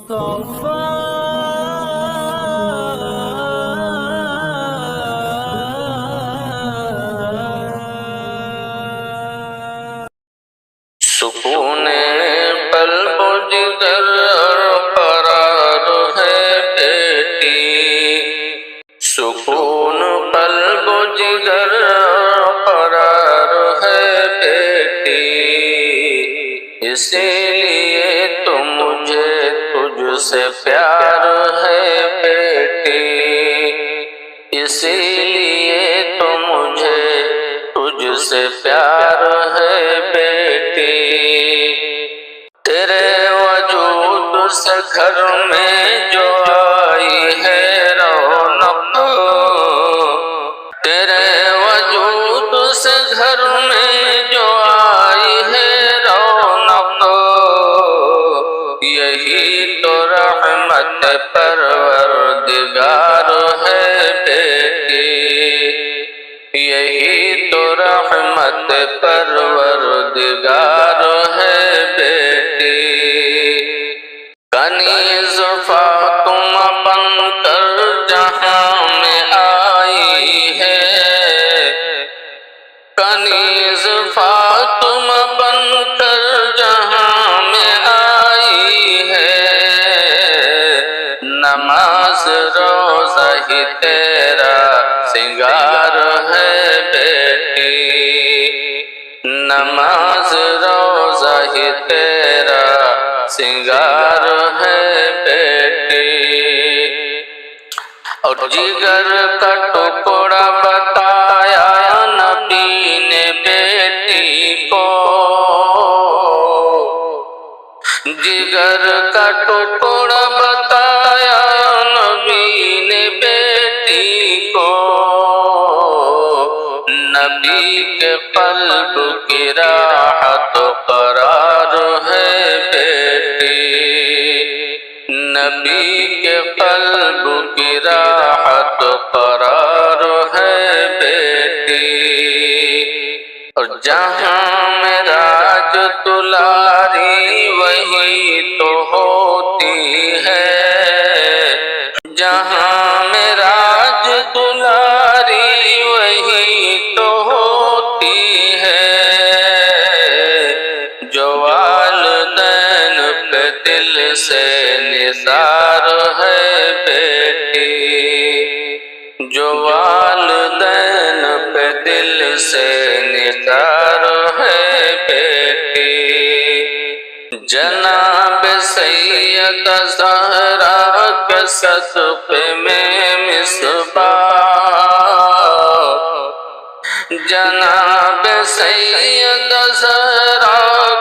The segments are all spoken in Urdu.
سکون قلب و جگر قرار ہے بیٹی، سکون قلب و جگر قرار ہے بیٹی، اسی لیے تو مجھے تجھ سے پیار ہے بیٹی، اسی لیے تو مجھے تجھ سے پیار ہے بیٹی، تیرے وجود سے گھر میں جو آئی ہے رونق، تیرے وجود سے گھر میں جو آئی ہے رونق، یہی تو رحمت پروردگار ہے بیٹی، یہی تو رحمت پروردگار ہے بیٹی، کنیز فاطمہ بن کر جہاں میں آئی ہے، کنیز فاطمہ بن کر جہاں میں آئی ہے، نماز روزہ ہی تیرا سنگار ہے بیٹی، نماز روزہ ہی تیرا سنگار ہے بیٹی، اور جگر کا ٹکڑا بتایا نبی نے بیٹی کو، جگر کا ٹکڑا بتایا نبی نے بیٹی کو، نبی کے قلب کی راحت قرار ہے بیٹی، نبی کے قلب کی راحت قرار ہے بیٹی، اور جہاں معراج تلاری وہی تو ہوتی ہے، جہاں معراج تلاری وہی تو ہوتی ہے، جو والدین پہ دل سے نثار ہے بیٹی، جو والدین پہ دل سے نثار ہے بیٹی، جناب سید زہرا کے صدقے میں مصباح، جناب سید زہرا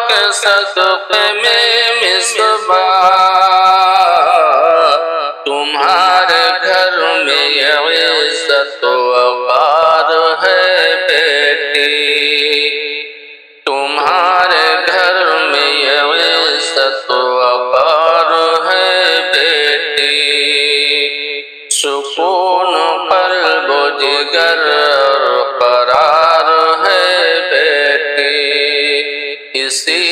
کے صدقے میں مصباح، تمہارے گھر میں یہ عزت و وقار ہے بیٹی، تمہارے گھر میں یہ عزت و وقار ہے بیٹی، سکون قلب و جگر اور قرار ہے بیٹی، اسی